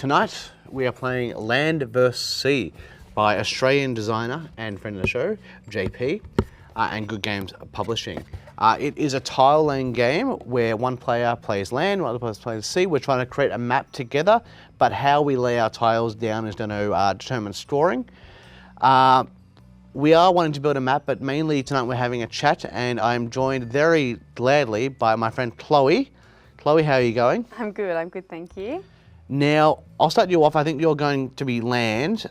Tonight we are playing Land vs. Sea by Australian designer and friend of the show, JP, and Good Games Publishing. It is a tile laying game where one player plays land, one other player plays sea. We're trying to create a map together, but how we lay our tiles down is going to determine scoring. We are wanting to build a map, but mainly tonight we're having a chat, and I'm joined very gladly by my friend Chloe. Chloe, how are you going? I'm good, thank you. Now, I'll start you off. I think you're going to be land,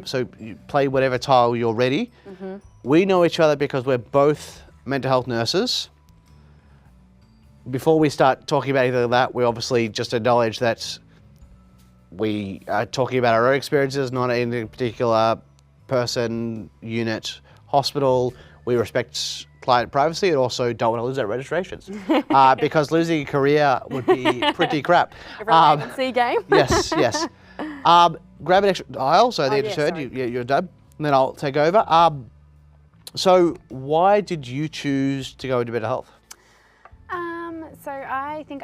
so you play whatever tile you're ready. We know each other because we're both mental health nurses. Before we start talking about anything like that, we obviously just acknowledge that we are talking about our own experiences, not any particular person, unit, hospital. We respect client privacy and also don't want to lose our registrations because losing a career would be pretty crap. A C game? Yes. Grab an extra dial, so they just heard you're done, and then I'll take over. So why did you choose to go into mental health? So I think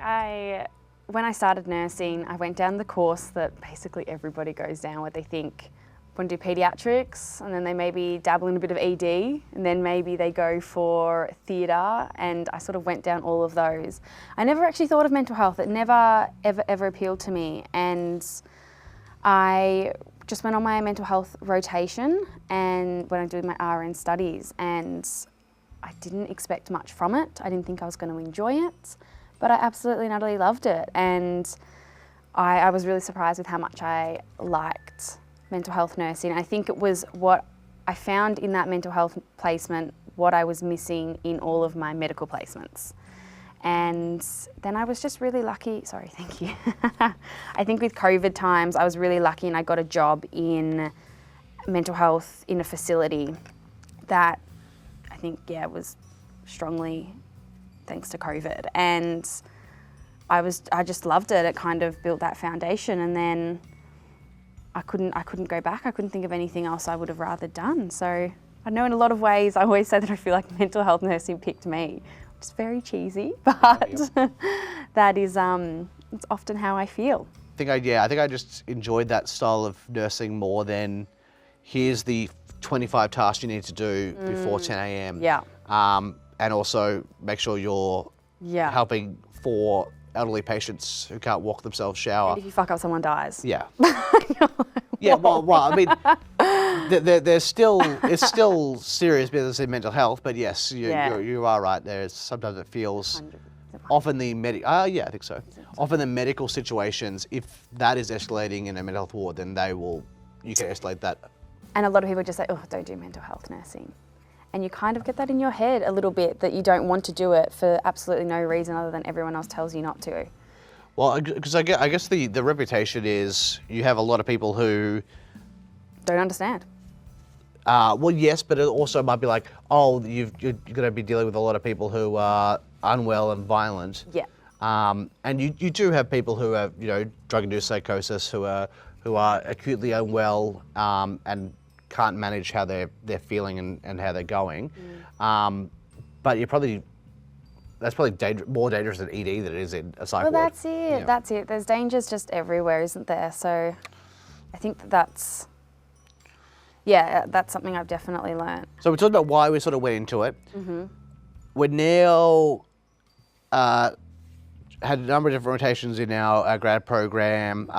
when I started nursing, I went down the course that basically everybody goes down, where they think, want to do pediatrics, and then they maybe dabble in a bit of ED, and then maybe they go for theatre, and I sort of went down all of those. I never actually thought of mental health. It never, ever appealed to me, and I just went on my mental health rotation and when I did my RN studies, and I didn't expect much from it. I didn't think I was going to enjoy it, but I absolutely and utterly loved it, and I was really surprised with how much I liked mental health nursing. I think it was what I found in that mental health placement, what I was missing in all of my medical placements. And then I was just really lucky, sorry, thank you. I think with COVID times, I was really lucky and I got a job in mental health in a facility that I think, was strongly thanks to COVID. And I just loved it. It kind of built that foundation, and then I couldn't go back. I couldn't think of anything else I would have rather done. So I know in a lot of ways, I always say that I feel like mental health nursing picked me. It's very cheesy, but that is it's often how I feel. I think I just enjoyed that style of nursing more than here's the 25 tasks you need to do before 10 a.m. Yeah. And also make sure you're helping 4 elderly patients who can't walk themselves shower. And if you fuck up, someone dies. Yeah. Yeah, well, I mean, it's still serious business in mental health, but yes, you are right. Sometimes it feels 100%. often I think so. Often the medical situations, if that is escalating in a mental health ward, then you can escalate that. And a lot of people just say, oh, don't do mental health nursing. And you kind of get that in your head a little bit, that you don't want to do it for absolutely no reason other than everyone else tells you not to. Well, because I guess the reputation is you have a lot of people who don't understand. Well, yes, but it also might be like, oh, you're going to be dealing with a lot of people who are unwell and violent. Yeah. And you do have people who have drug-induced psychosis who are acutely unwell and can't manage how they're feeling and how they're going. But that's probably more dangerous than ED than it is in a psych ward. Well, that's it. Yeah. That's it. There's dangers just everywhere, isn't there? So I think that's something I've definitely learned. So we talked about why we sort of went into it. We're now had a number of different rotations in our grad program,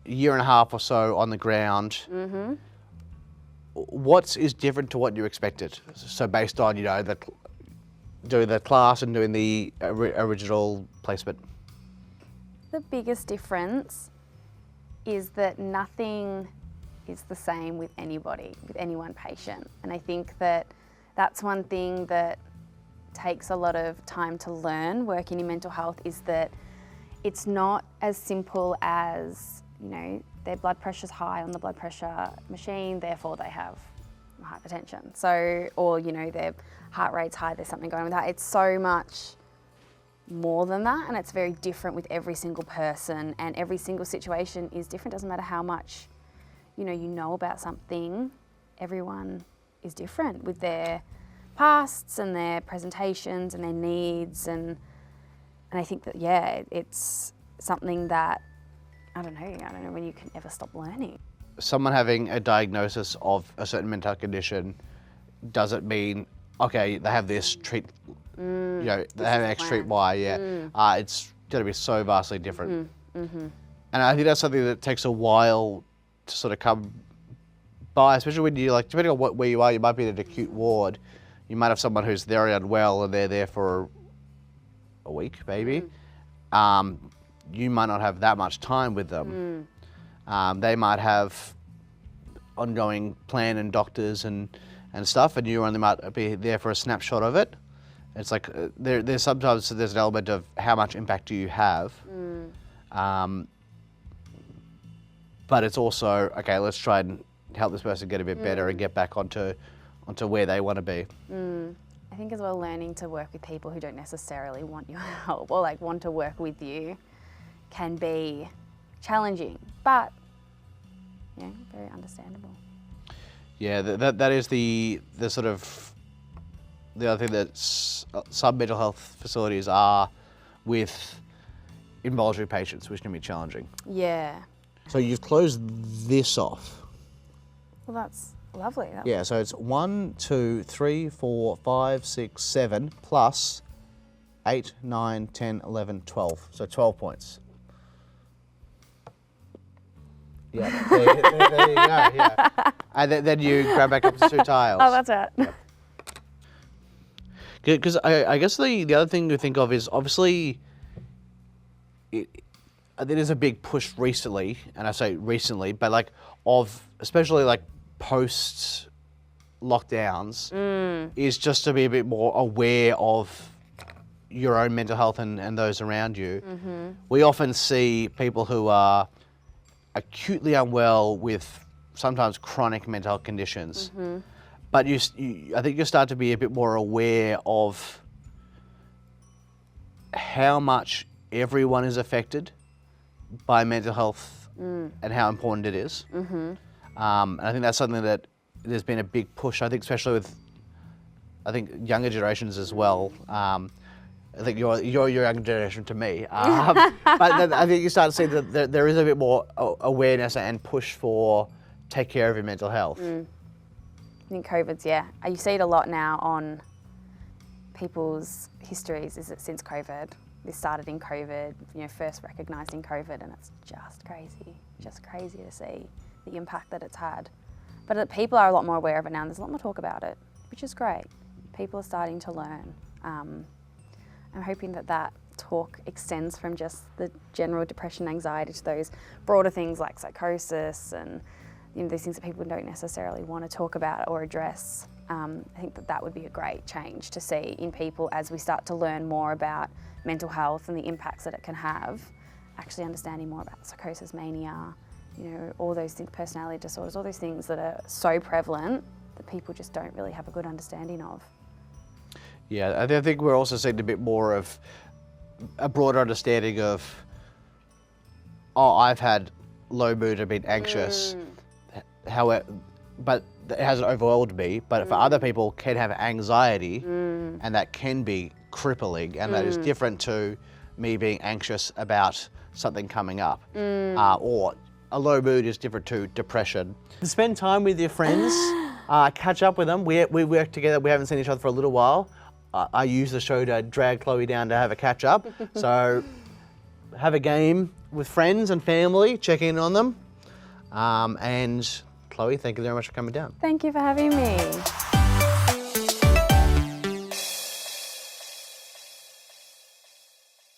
year and a half or so on the ground. What is different to what you expected? So based on, doing the class and doing the original placement? The biggest difference is that nothing is the same with anybody, with any one patient. And I think that that's one thing that takes a lot of time to learn working in mental health, is that it's not as simple as, their blood pressure's high on the blood pressure machine, therefore they have hypertension. So, or, their heart rate's high, there's something going on with that. It's so much more than that, and it's very different with every single person, and every single situation is different. Doesn't matter how much, you know about something, everyone is different with their pasts and their presentations and their needs, and I think that, it's something that I don't know when you can ever stop learning. Someone having a diagnosis of a certain mental condition doesn't mean, okay, they have this treat, they have X, treat Y, it's going to be so vastly different. And I think that's something that takes a while to sort of come by, especially when you depending on where you are, you might be in an acute ward. You might have someone who's very unwell and they're there for a week, maybe. You might not have that much time with them. They might have ongoing plan and doctors and stuff, and you only might be there for a snapshot of it. It's like there's sometimes an element of how much impact do you have, but it's also, okay, let's try and help this person get a bit better and get back onto where they want to be. I think as well, learning to work with people who don't necessarily want your help or want to work with you can be challenging, but very understandable. Yeah, that is the sort of the other thing that some mental health facilities are with involuntary patients, which can be challenging. Yeah. So you've closed this off. Well, that's lovely. Yeah, so it's 1, 2, 3, 4, 5, 6, 7 plus 8, 9, 10, 11, 12. So 12 points. Yeah, there you go, yeah. And then you grab back up to 2 tiles. Oh, that's right. Because I guess the other thing to think of is obviously there is a big push recently, and I say recently, but especially post lockdowns, is just to be a bit more aware of your own mental health and those around you. We often see people who are acutely unwell with sometimes chronic mental health conditions, but I think you start to be a bit more aware of how much everyone is affected by mental health and how important it is. And I think that's something that there's been a big push, I think, especially with younger generations as well. I think you're your younger generation to me. But I think you start to see that there is a bit more awareness and push for take care of your mental health. I think COVID's, you see it a lot now on people's histories, is it since COVID. This started in COVID, first recognised in COVID, and it's just crazy to see the impact that it's had. But people are a lot more aware of it now, and there's a lot more talk about it, which is great. People are starting to learn. I'm hoping that talk extends from just the general depression, anxiety to those broader things like psychosis and these things that people don't necessarily want to talk about or address. I think that would be a great change to see in people as we start to learn more about mental health and the impacts that it can have, actually understanding more about psychosis, mania, all those things, personality disorders, all those things that are so prevalent that people just don't really have a good understanding of. Yeah, I think we're also seeing a bit more of a broader understanding of, I've had low mood, I've been anxious, but it hasn't overwhelmed me. But for other people, can have anxiety, and that can be crippling, and that is different to me being anxious about something coming up. Or a low mood is different to depression. Spend time with your friends, catch up with them. We work together, we haven't seen each other for a little while. I use the show to drag Chloe down to have a catch up. So have a game with friends and family, check in on them. And Chloe, thank you very much for coming down. Thank you for having me.